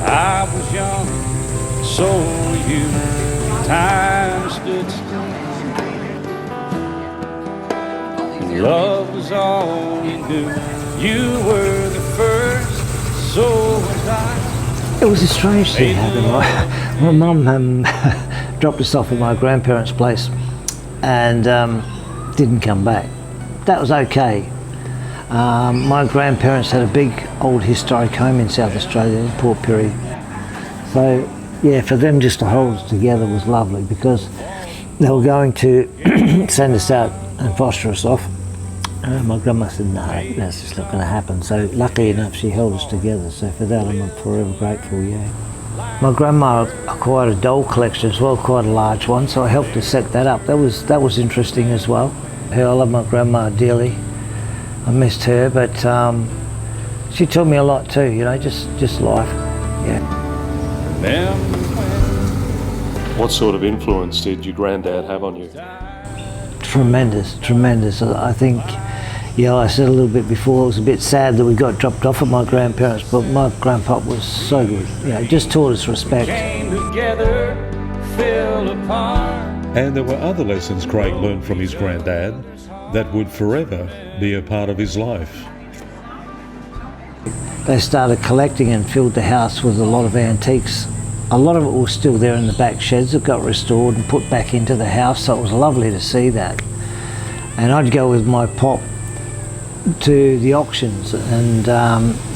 I was young, so were you. Time stood still. Love was all you knew. You were the first, so was I. It was a strange thing happened. My mum dropped us off at my grandparents' place and didn't come back. That was okay. My grandparents had a big old historic home in South Australia, in Port Pirie. So yeah, for them just to hold us together was lovely, because they were going to send us out and foster us off. My grandma said, no, that's just not going to happen. So luckily enough, she held us together. So for that, I'm forever grateful, yeah. My grandma acquired a doll collection as well, quite a large one, so I helped her set that up. That was interesting as well. I love my grandma dearly. I missed her, but she taught me a lot too, you know, just life, yeah. What sort of influence did your granddad have on you? Tremendous. I think, yeah, I said a little bit before, it was a bit sad that we got dropped off at my grandparents, but my grandpa was so good. You know, just taught us respect. Came together, fell apart. And there were other lessons Craig learned from his granddad that would forever be a part of his life. They started collecting and filled the house with a lot of antiques. A lot of it was still there in the back sheds that got restored and put back into the house, so it was lovely to see that. And I'd go with my pop to the auctions and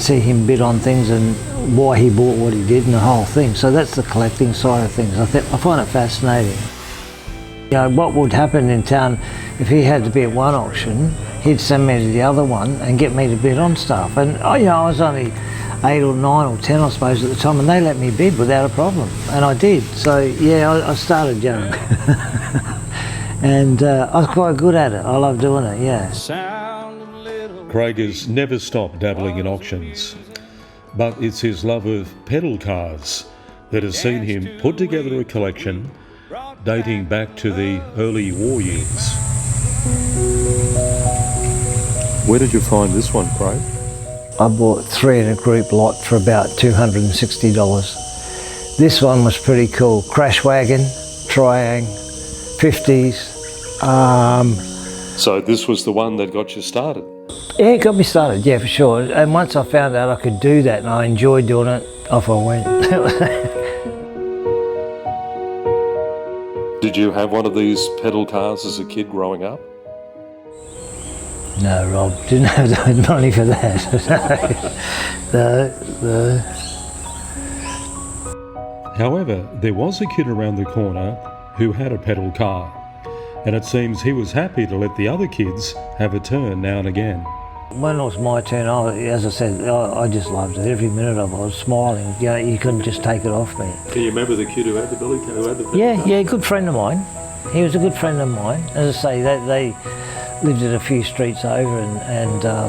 see him bid on things and why he bought what he did and the whole thing. So that's the collecting side of things. I find it fascinating. You know, what would happen in town, if he had to be at one auction, he'd send me to the other one and get me to bid on stuff. And you know, I was only 8 or 9 or 10, I suppose, at the time, and they let me bid without a problem, and I did. So yeah, I started young, and I was quite good at it. I love doing it, yeah. Craig has never stopped dabbling in auctions, but it's his love of pedal cars that has seen him put together a collection dating back to the early war years. Where did you find this one, Craig? I bought 3 in a group lot for about $260. This one was pretty cool. Crash Wagon, Triang, 50s. So this was the one that got you started? Yeah, it got me started, yeah, for sure. And once I found out I could do that and I enjoyed doing it, off I went. Did you have one of these pedal cars as a kid growing up? No, Rob, didn't have the money for that. No. However, there was a kid around the corner who had a pedal car, and it seems he was happy to let the other kids have a turn now and again. When it was my turn, as I said, I just loved it. Every minute of it, I was smiling. You know, you couldn't just take it off me. Can you remember the kid who had the billy car? Yeah, good friend of mine. He was a good friend of mine. As I say, they lived at a few streets over and a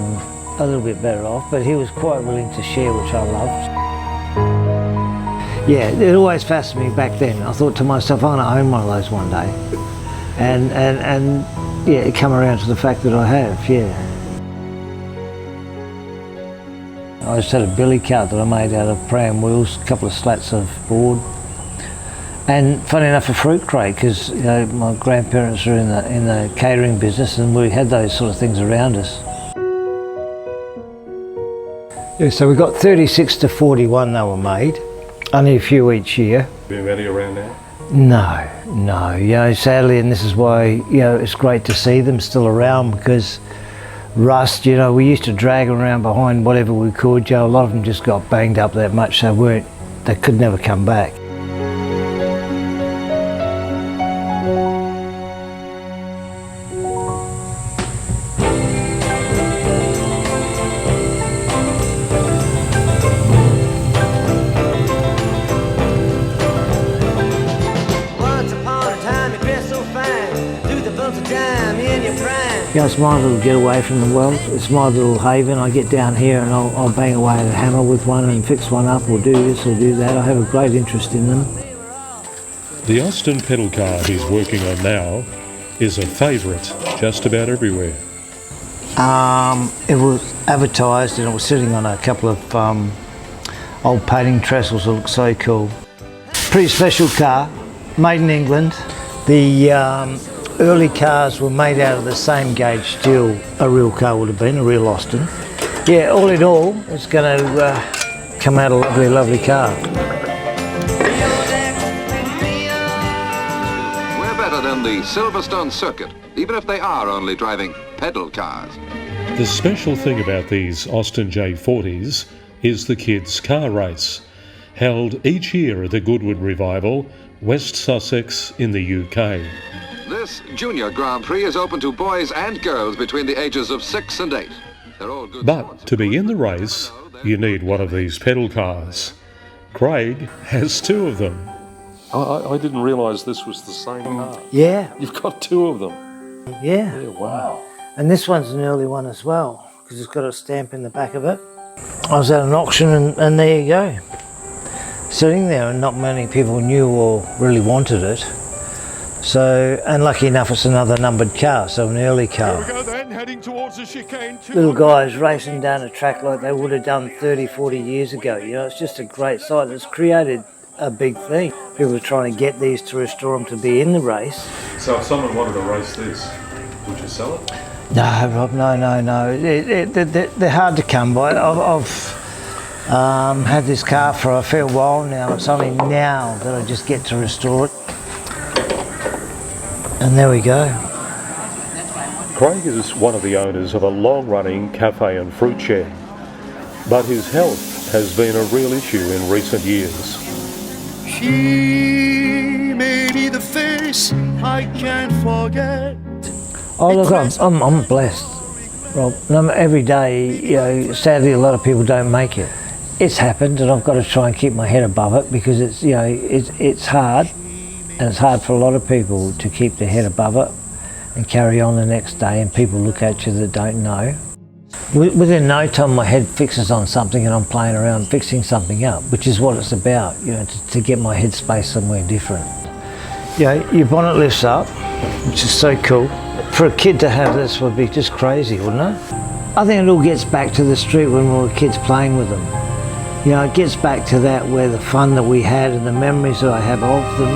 little bit better off, but he was quite willing to share, which I loved. Yeah, it always fascinated me back then. I thought to myself, I'm going to own one of those one day. And yeah, it come around to the fact that I have, yeah. I just had a billy cart that I made out of pram wheels, a couple of slats of board. And funny enough, a fruit crate, because you know, my grandparents were in the catering business, and we had those sort of things around us. Yeah, so we got 36 to 41 they were made, only a few each year. Been many around now? No, you know, sadly, and this is why, you know, it's great to see them still around, because rust, you know, we used to drag them around behind whatever we could, you know, a lot of them just got banged up that much they could never come back. You know, it's my little getaway from the world. It's my little haven. I get down here and I'll bang away at a hammer with one and fix one up, or do this or do that. I have a great interest in them. The Austin pedal car he's working on now is a favourite just about everywhere. It was advertised and it was sitting on a couple of old painting trestles that look so cool. Pretty special car, made in England. The early cars were made out of the same gauge steel a real car would have been, a real Austin. Yeah, all in all, it's going to come out a lovely, lovely car. We're better than the Silverstone circuit, even if they are only driving pedal cars. The special thing about these Austin J40s is the kids' car race, held each year at the Goodwood Revival, West Sussex in the UK. This Junior Grand Prix is open to boys and girls between the ages of 6 and 8. They're all good But sports. to be in the race, you need one of these pedal cars. Craig has two of them. I didn't realise this was the same car. Yeah, You've got two of them. yeah. Yeah, wow. And this one's an early one as well, because it's got a stamp in the back of it. I was at an auction and there you go. Sitting there, and not many people knew or really wanted it. So, and lucky enough it's another numbered car, so an early car. Here we go then, heading towards the chicane. Little guys racing down a track like they would have done 30, 40 years ago. You know, it's just a great sight. It's created a big thing. People are trying to get these to restore them to be in the race. So if someone wanted to race this, would you sell it? No, Rob, no. They're hard to come by. I've had this car for a fair while now. It's only now that I just get to restore it. And there we go. Craig is one of the owners of a long-running cafe and fruit shed, but his health has been a real issue in recent years. She may be the face I can't forget. Oh look, I'm blessed, Rob. Every day, you know, sadly a lot of people don't make it. It's happened, and I've got to try and keep my head above it because it's, you know, it's hard, and it's hard for a lot of people to keep their head above it and carry on the next day, and people look at you that don't know. Within no time my head fixes on something and I'm playing around fixing something up, which is what it's about, you know, to get my head space somewhere different. You know, your bonnet lifts up, which is so cool. For a kid to have this would be just crazy, wouldn't it? I think it all gets back to the street when we were kids playing with them. You know, it gets back to that, where the fun that we had and the memories that I have of them.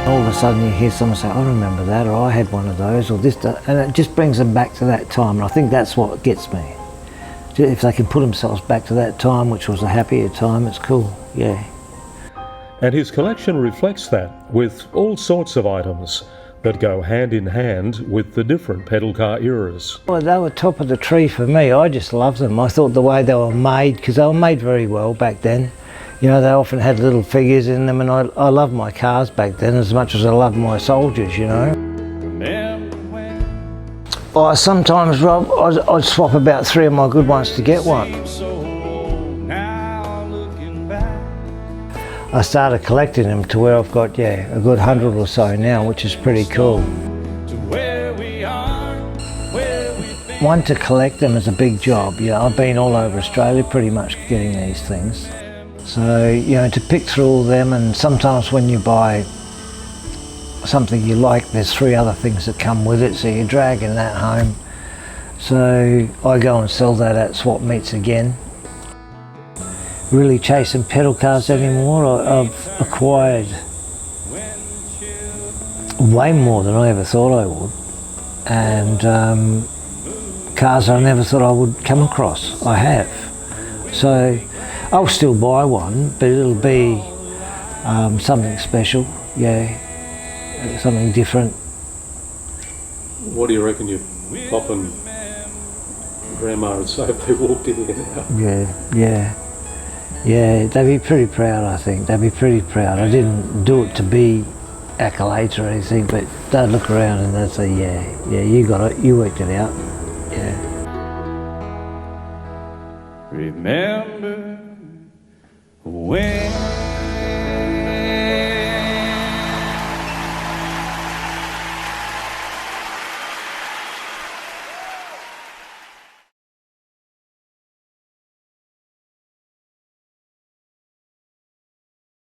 All of a sudden you hear someone say, I remember that, or I had one of those, or this, and it just brings them back to that time. And I think that's what gets me. If they can put themselves back to that time, which was a happier time, it's cool, yeah. And his collection reflects that, with all sorts of items that go hand in hand with the different pedal car eras. Well, they were top of the tree for me. I just loved them. I thought the way they were made, because they were made very well back then. You know, they often had little figures in them, and I loved my cars back then as much as I loved my soldiers, you know. Sometimes, Rob, I'd swap about 3 of my good ones to get one. I started collecting them to where I've got, yeah, a good 100 or so now, which is pretty cool. One, to collect them is a big job. You know, I've been all over Australia pretty much getting these things. So, you know, to pick through all them, and sometimes when you buy something you like, there's 3 other things that come with it, so you're dragging that home. So I go and sell that at swap meets again. Really chasing pedal cars anymore. I've acquired way more than I ever thought I would, and cars I never thought I would come across, I have. So I'll still buy one, but it'll be something special, yeah, something different. What do you reckon you pop and Grandma would say if they walked in here now? Yeah, they'd be pretty proud, I think. They'd be pretty proud. I didn't do it to be accolades or anything, but they'd look around and they'd say, yeah, you got it, you worked it out, yeah. Remember when